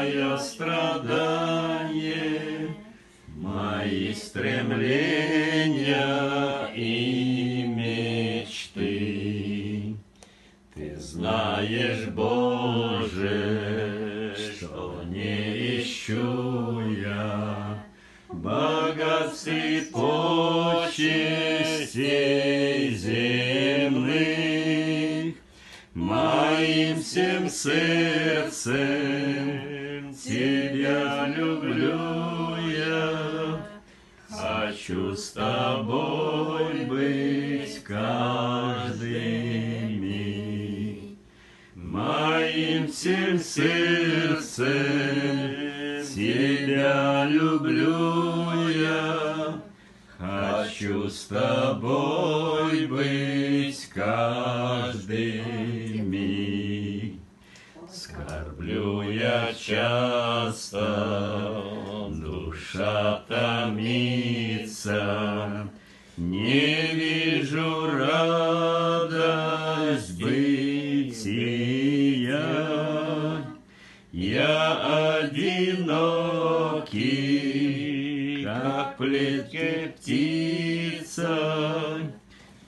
мое страдание, мои стремления и мечты. Ты знаешь, Боже, что не ищу я богатств и почестей земных. Моим всем сердцем Тебя люблю я, хочу с Тобой быть каждый миг. Моим всем сердцем Тебя люблю я, хочу с Тобой быть каждый миг. Скорблю я часто, душа томится, не вижу радость бытия. Я одинокий, как плетке птица,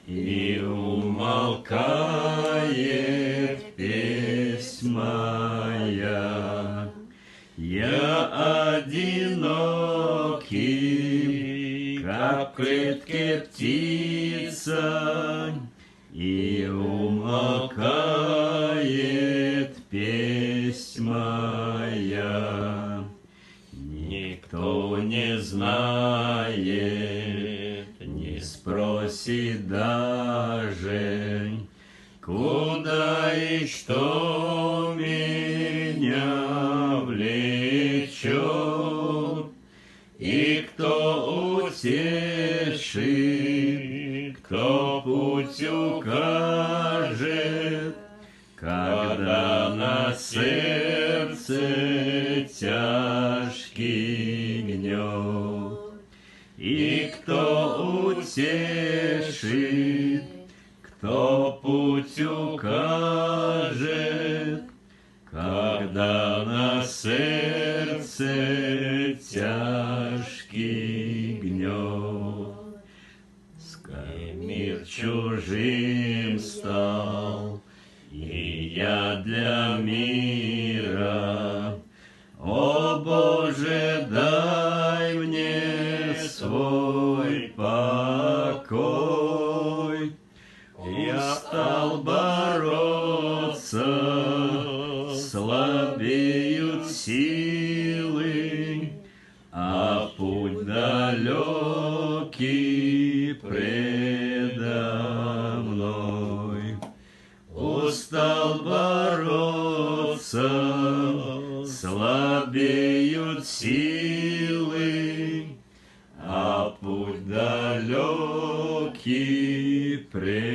и умолкает песнь моя. Я одинокий, как клетке птица, и умолкает песнь моя. Никто не знает, не спросит даже, куда и что меня влечет, и кто утешит, кто путь укажет, когда на сердце тяжкий гнет. И кто утешит, кто путь укажет, когда на сердце тяжкий гнет. Мир чужим стал, и я для мира. О Боже, дай мне свой покой. Я стал бороться, слабеют силы, а путь далекий предо мной. Устал бороться, слабеют силы, а путь далекий предо мной.